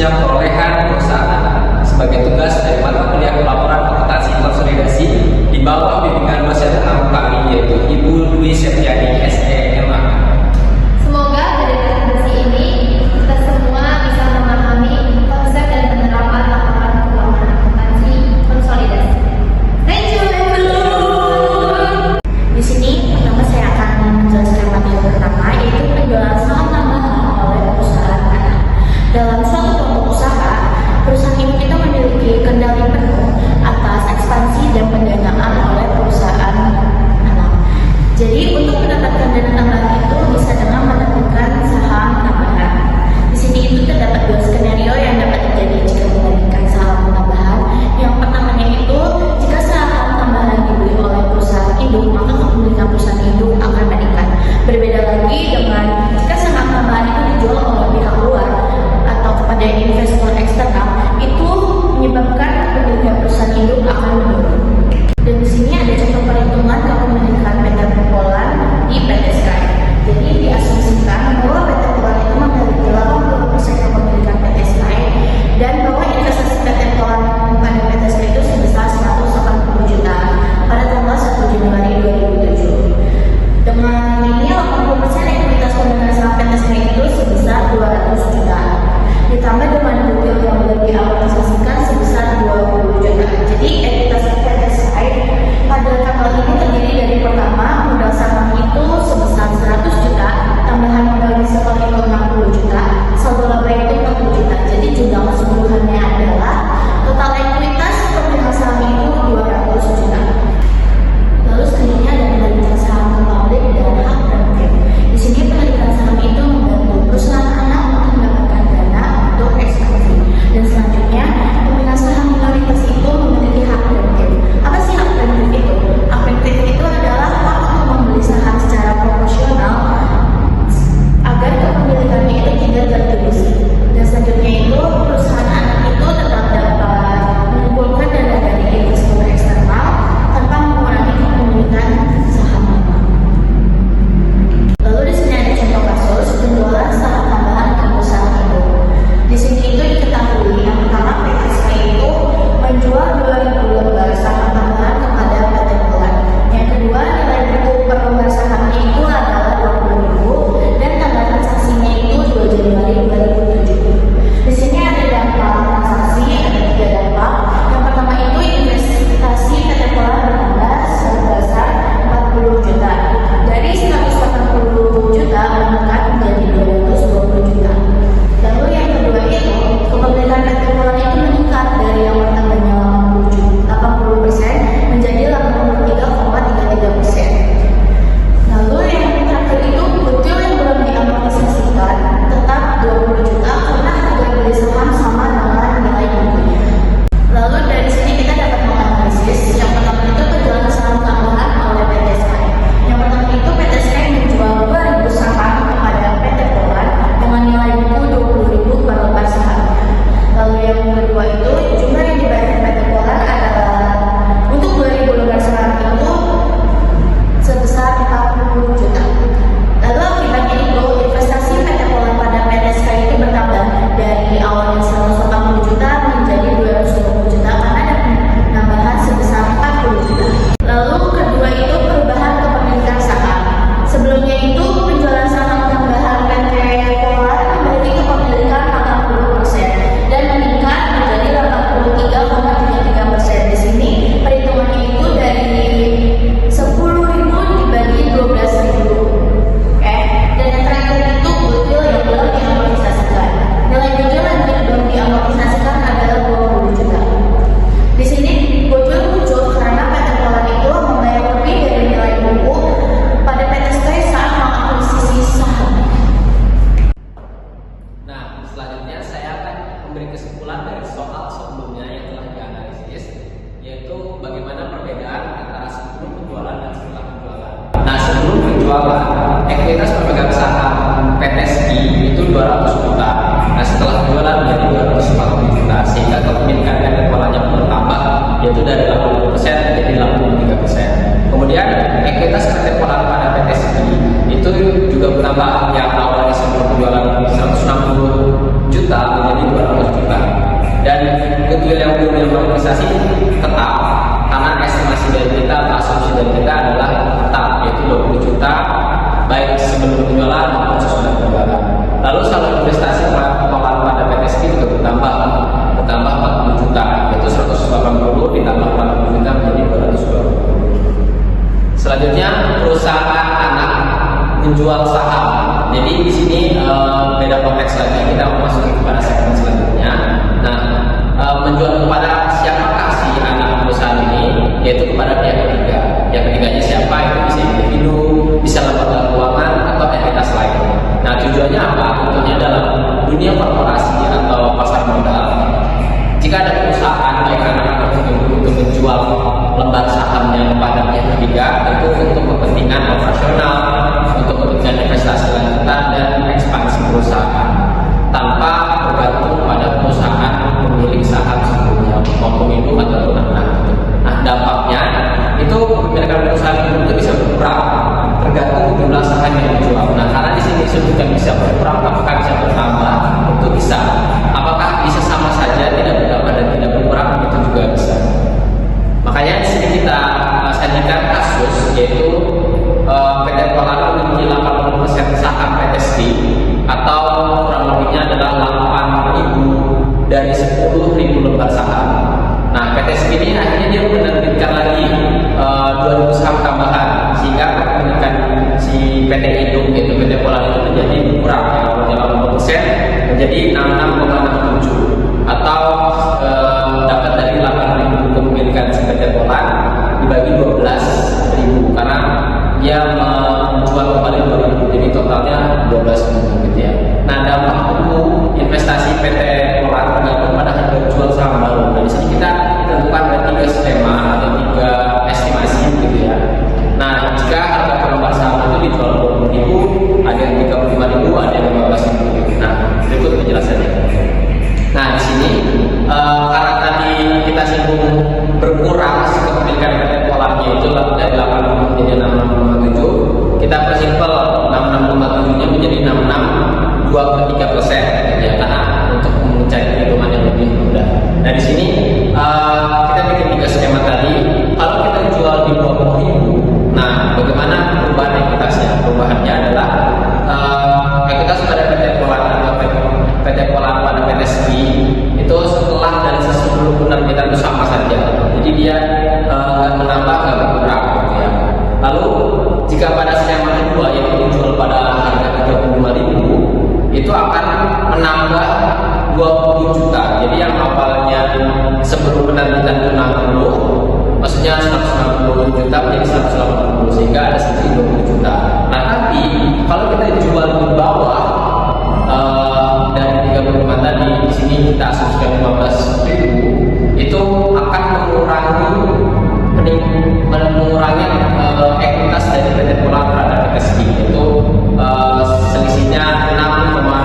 khususnya perolehan perusahaan sebagai tugas dari mata kuliah pelaporan akuntansi konsolidasi di bawah bimbingan dosen tamu kami yaitu Ibu Dwi Septiani SEMA. Semoga dari presentasi ini kita semua bisa memahami konsep dan penerapan laporan keuangan akuntansi konsolidasi. Thank you everyone. Di sini pertama saya akan menjelaskan materi pertama yaitu penjualan saham tambahan oleh perusahaan anak. Dalam suatu kelompok usaha, perusahaan induk itu memiliki kendali penuh atas ekspansi dan pendanaan oleh perusahaan anak. Jadi untuk mendapatkan dana tambahan itu bisa dengan menerbitkan saham tambahan. Di sini itu terdapat dua skenario yang dapat terjadi jika menerbitkan saham tambahan. Yang pertamanya itu jika saham tambahan dibeli oleh perusahaan induk, maka kepemilikan perusahaan induk akan meningkat. Berbeda lagi dengan jika saham tambahan itu dijual oleh pihak luar atau kepada investor eksternal, itu menyebabkan kepemilikan perusahaan induk akan menurun. Dan di sini ada contoh perhitungan kepemilikan PT Polan di PT Sky. Jadi diasumsikan bahwa PT Polan itu memiliki 80% kepemilikan PT Sky dan bahwa investasi PT Polan pada PT Sky itu sebesar 180 juta pada tanggal 1 Januari 2007. Dengan ini 80% ekuitas pemegang saham PT Sky itu sebesar 200 juta. Ditambah dengan goodwill yang belum diamortisasikan sebesar 20 juta. Jadi ekuitas PT Sky pada tanggal ini terdiri dari pertama modal saham itu sebesar 100 juta, tambahan modal disetor itu 60 juta, saldo laba itu 40 juta. Jadi jumlah keseluruhannya adalah total ekuitas pemegang saham itu 200 juta. Lalu selanjutnya ada penelitian saham publik dan hak prerogatif. Di sini penelitian saham itu membantu perusahaan anak untuk mendapatkan dana untuk ekspansi. Dan selanjutnya pemegang saham minoritas itu memiliki hak prerogatif. Apa sih hak prerogatif itu? Hak prerogatif itu adalah hak untuk membeli saham secara proporsional agar kepemilikannya itu tidak terdistribusi. Dan selanjutnya itu perusahaan anak itu tetap dapat mengumpulkan dana dari investor eksternal tanpa mengurangi kepemilikan saham lama. Lalu di sini ada contoh kasus penjualan saham tambahan ke perusahaan itu. Di sini itu diketahui yang pertama PT Sky itu menjual 2000 lembar saham tambahan kepada PT Polan. Yang kedua nilai buku per lembar sahamnya itu adalah 20.000 dan tanggal transaksinya itu 2 Januari 2007. Di sini ada dampak transaksi, ada 3 dampak. Yang pertama itu investasi PT Polan bertambah sebesar 40 juta. Dari 180 juta meningkat menjadi 220 juta. Lalu yang kedua itu kepemilikan PT Polan itu meningkat dari yang pertamanya 80% menjadi 83,33%. Lalu yang terakhir itu goodwill yang belum diamortisasikan tetap 20 juta karena harga beli saham sama dengan nilai bukunya. Lalu dari sini kita dapat menganalisis yang pertama itu penjualan saham tambahan oleh PT Sky. Yang pertama itu PT Sky menjual 2.000 saham kepada PT Polan dengan nilai buku 20.000 per lembar saham. Lalu yang kedua itu jumlah yang dibayar PT Polan adalah untuk 2.000 lembar saham itu sebesar 40 juta. Lalu akibatnya itu investasi PT Polan pada PT Sky itu bertambah dari awalnya 180 juta menjadi 220 juta karena ada penambahan sebesar 40 juta. Lalu kedua itu perubahan kepemilikan saham. Sebelumnya itu penjualan saham tambahan PT Polan memiliki kepemilikan 80% dan meningkat menjadi 83,33%. Di sini perhitungannya itu dari 10.000 dibagi 12.000. Dan yang terakhir itu goodwill yang belum diamortisasikan. Nilai goodwill yang belum diamortisasikan adalah 20 juta. Di sini goodwill muncul karena PT Polan itu membayar lebih dari nilai buku pada PT Sky saat mengakuisisi saham. Nah, selanjutnya saya akan memberi kesimpulan dari soal sebelumnya yang telah dianalisis, yaitu bagaimana perbedaan antara sebelum penjualan dan setelah penjualan. Nah, sebelum penjualan, ekuitas pemegang saham PT Sky itu 200 juta. Nah, setelah penjualan menjadi 240 juta, sehingga kepemilikan PT Polannya pun bertambah, yaitu dari 80% menjadi 83%. Kemudian, ekuitas PT Polan pada PT Sky itu juga bertambah, yang awalnya sebelum penjualan 160 juta menjadi 200 juta. Dan goodwill yang belum diamortisasi tetap, karena estimasi dari kita atau asumsi dari kita adalah tetap, yaitu 20 juta baik sebelum penjualan maupun sesudah penjualan. Lalu saldo investasi total pada PTSP juga bertambah 40 juta, yaitu 180 ditambah 40 juta menjadi 220. Selanjutnya perusahaan anak menjual saham. Jadi di sini beda konteks lagi, kita memasuki kepada segmen selanjutnya. Nah, menjual kepada siapakah si anak perusahaan ini, yaitu kepada pihak ketiga. Pihak ketiganya siapa? Itu bisa individu, bisa lembaga keuangan atau entitas lain. Nah, tujuannya apa? Tentunya dalam dunia korporasi atau pasar modal. Jika ada perusahaan baik anak atau untuk menjual lembar sahamnya kepada pihak ketiga, tentu untuk kepentingan operasional, untuk kepentingan investasi lanjutan dan ekspansi perusahaan, tanpa bergantung pada perusahaan pemilik saham sebelumnya, maupun induk atau anak. Nah, dampaknya itu kepemilikan perusahaan itu bisa berkurang tergantung jumlah saham yang dijual. Nah, karena di sini disebutkan bisa berkurang, apakah bisa bertambah? Itu bisa. Apakah bisa sama saja tidak bertambah dan tidak berkurang? Itu juga bisa. Makanya di sini kita sajikan kasus, yaitu PT Polar memiliki 80% saham PTSP, atau kurang lebihnya adalah 8.000 dari 10.000 lembar saham. Nah, PTSP ini akhirnya dia menerbitkan lagi 2.000 saham tambahan, sehingga kepemilikan si PT Induk, yaitu PT Polar itu menjadi berkurang, ya, 80% menjadi 66,67, atau dapat dari 8.000 kepemilikan si PT Polar dibagi 12.000, karena dia menjual kembali 2.000, jadi totalnya 12.000 gitu ya. Nah, dampak hukum investasi PT Polar tergantung pada harga jual saham baru. Nah, di sini kita tentukan ada 3 skema atau 3 estimasi gitu ya. Nah, jika harga per lembar saham itu dijual 20.000, ada yang 35.000, ada yang 15.000. Nah, berikut penjelasannya. Nah, di sini karena tadi kita singgung berkurang kepemilikan PT Polarnya itu dari 80 menjadi 66,7, kita persimpel 66,7-nya menjadi 66,2/3%, ya, karena untuk mencari perhitungan yang lebih mudah. Nah, di sini kita bikin 3 skema tadi. Kalau kita jual di 20.000, nah, bagaimana perubahan ekuitasnya? Perubahannya adalah ekuitas pada PT Polar atau PT Polar pada PTSP itu setelah dan sebelum penerbitan itu sama saja. Jadi dia nggak menambah, nggak berkurang gitu ya. Lalu jika pada skema kedua, yaitu dijual pada harga 35.000, itu akan menambah 20 juta. Jadi yang awalnya sebelum penerbitan itu 60, maksudnya 160 juta menjadi 180, sehingga ada selisih 20 juta. Nah, tapi kalau kita jual di bawah dari 35 tadi, di sini kita asumsikan 15.000, itu akan mengurangi ekuitas dari PT Polar terhadap PTSP, itu selisihnya 6,667.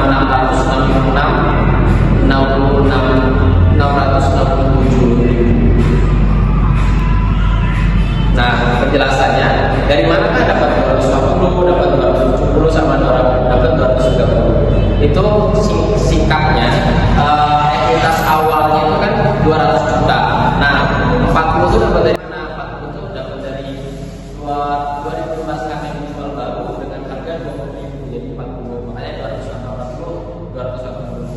Nah, penjelasannya dari manakah dapat 250, dapat 270, sama dapat 230? Itu singkatnya ekuitas awalnya itu kan 200 juta. Nah, 40 itu dapat dari mana? 40 itu dapat dari 2015 saham yang dijual baru dengan harga 20.000, jadi 40. Makanya 280.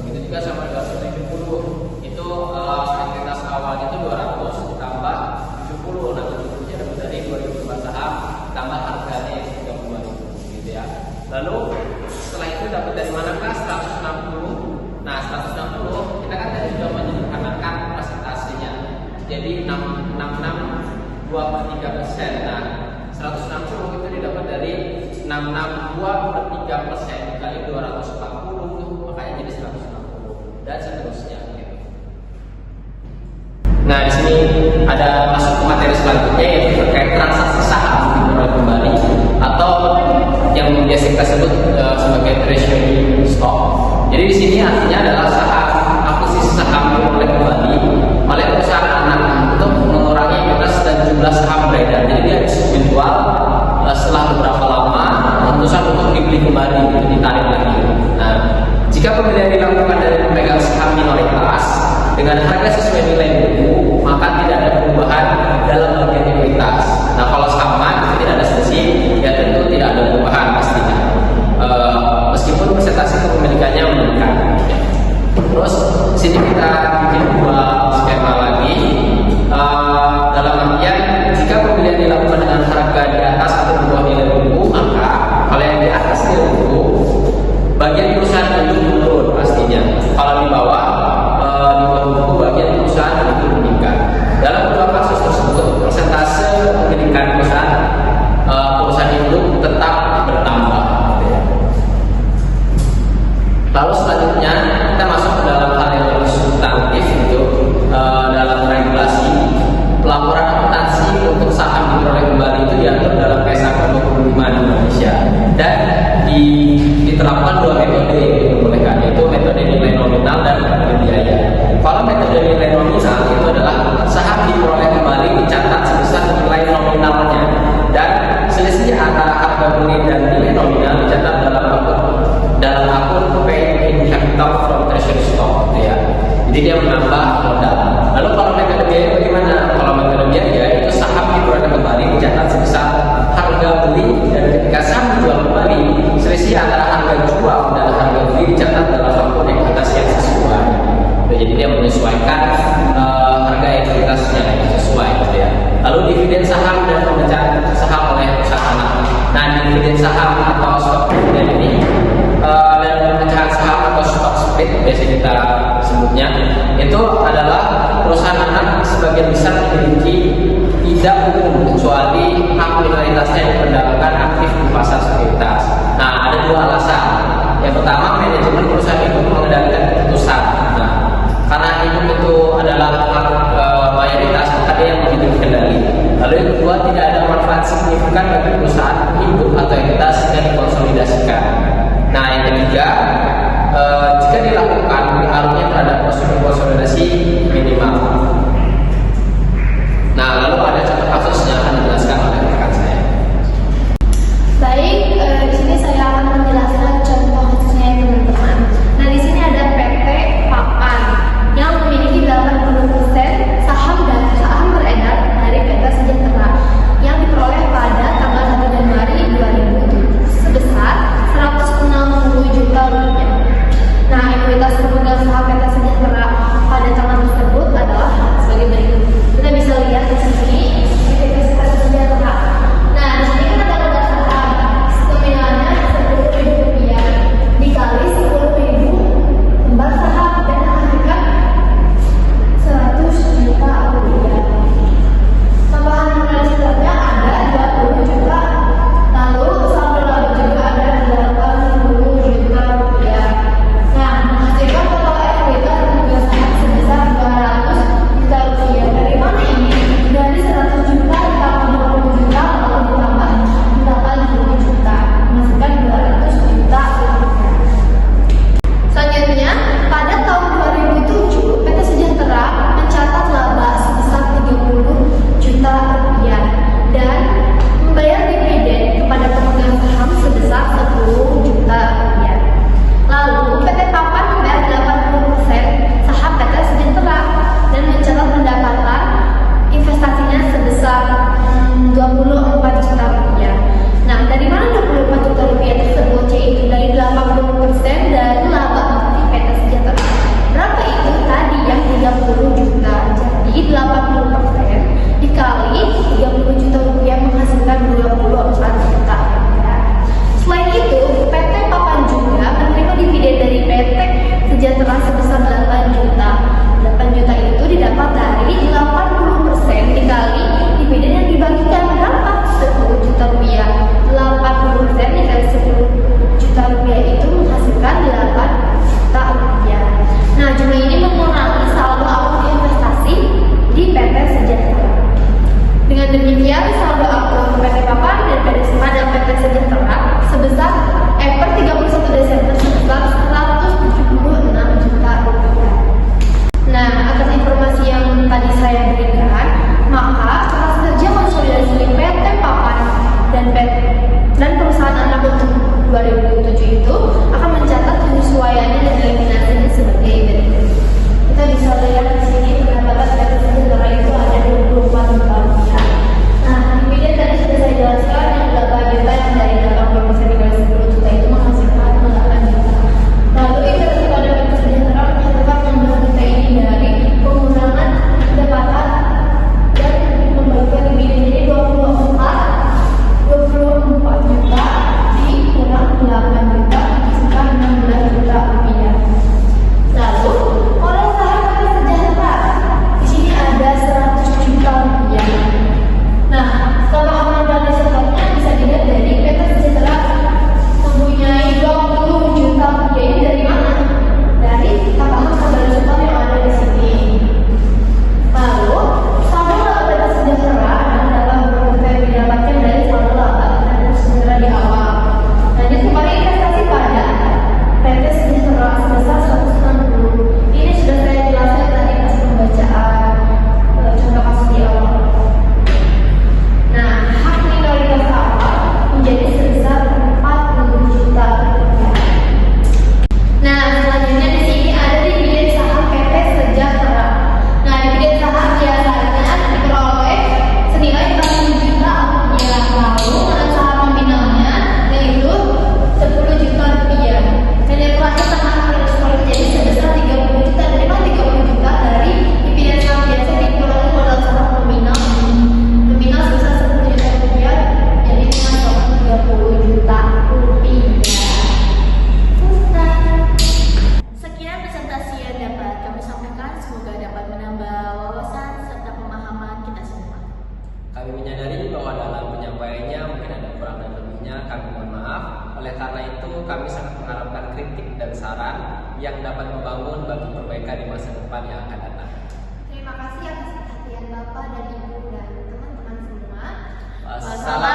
Itu juga sama 270. Itu ekuitas awalnya itu 200 ditambah 70. Nah, 70-nya dapat dari 2015 saham tambah harganya yang 32.000 gitu ya. Lalu setelah itu dapat dari manakah? 160. Nah, 160 kita kan tadi sudah menyederhanakan presentasinya. Jadi 66,2/3%. Nah, 160 itu didapat dari 66,2/3% dikali 240, makanya jadi 160 dan seterusnya. Nah, di sini ada masuk ke materi selanjutnya, yaitu terkait transaksi saham dijual kembali atau yang biasa kita sebut sebagai treasury stock. Jadi di sini artinya adalah saham akuisisi saham diperoleh kembali oleh perusahaan anak untuk mengurangi ekuitas dan jumlah saham beredar. Jadi dia harus menjual setelah beberapa lama keputusan untuk dibeli kembali, ditarik lagi. Nah, jika pembelian dilakukan dari pemegang saham minoritas dengan dengan harga sesuai nilai buku, maka tidak ada perubahan dalam bagian ekuitas. Nah, kalau sama itu tidak ada selisih, ya tentu tidak ada perubahan pastinya. Meskipun persentase kepemilikannya meningkat. Terus sini kita bikin dua skema lagi. Dalam artian jika pembelian dilakukan dengan harga di atas atau di bawah nilai buku, maka kalau yang di atas nilai buku, bagian perusahaan itu menurun pastinya. Kalau di bawah buku, bagian perusahaan itu meningkat. Dalam kedua kasus tersebut, persentase kepemilikan perusahaan itu tetap bertambah. Lalu selanjutnya kita masuk ke dalam hal yang lebih substantif, itu dalam regulasi pelaporan akuntansi untuk saham diperoleh kembali itu diatur dalam PSAK 25 di Indonesia, dan diterapkan dua metode yang diperbolehkan, yaitu metode nilai nominal dan metode biaya. Kalau metode nilai nominal itu adalah saham diperoleh kembali dicatat sebesar nilai nominalnya, dan selisih antara harga beli dan nilai nominal dicatat dalam akun pay in capital from treasury stock, gitu ya. Jadi dia menambah modal. Lalu kalau metode biaya bagaimana? Kalau metode biaya itu saham diperoleh kembali dicatat sebesar harga beli, dan ketika saham dijual kembali, selisih antara harga jual dan harga beli dicatat dalam akun ekuitas yang sesuai. Jadi dia menyesuaikan harga ekuitasnya yang sesuai, gitu ya. Lalu dividen saham dan pemecahan saham oleh perusahaan anak. Nah, dividen saham atau stock dividen ini dan pemecahan saham atau stock split biasa kita sebutnya, itu adalah perusahaan anak sebagian besar memiliki tidak umum kecuali hak minoritasnya diperdagangkan aktif di pasar sekuritas. Nah, ada dua alasan. Yang pertama, manajemen perusahaan itu mengendalikan keputusan. Nah, karena itu adalah hak mayoritas, maka dia yang memiliki kendali. Lalu yang kedua, tidak ada manfaat signifikan bagi perusahaan induk atau entitas yang dikonsolidasikan. Nah, yang ketiga, jika dilakukan pengaruhnya terhadap prosedur konsolidasi minimal. Nah, lalu ada contoh kasusnya akan dijelaskan oleh rekan saya. Baik, di sini saya akan menjelaskan contoh kasusnya ya teman-teman. Nah, di sini ada PT Oleh karena itu, kami sangat mengharapkan kritik dan saran yang dapat membangun bagi perbaikan di masa depan yang akan datang. Terima kasih atas perhatian Bapak dan Ibu dan teman-teman semua. Wassalamualaikum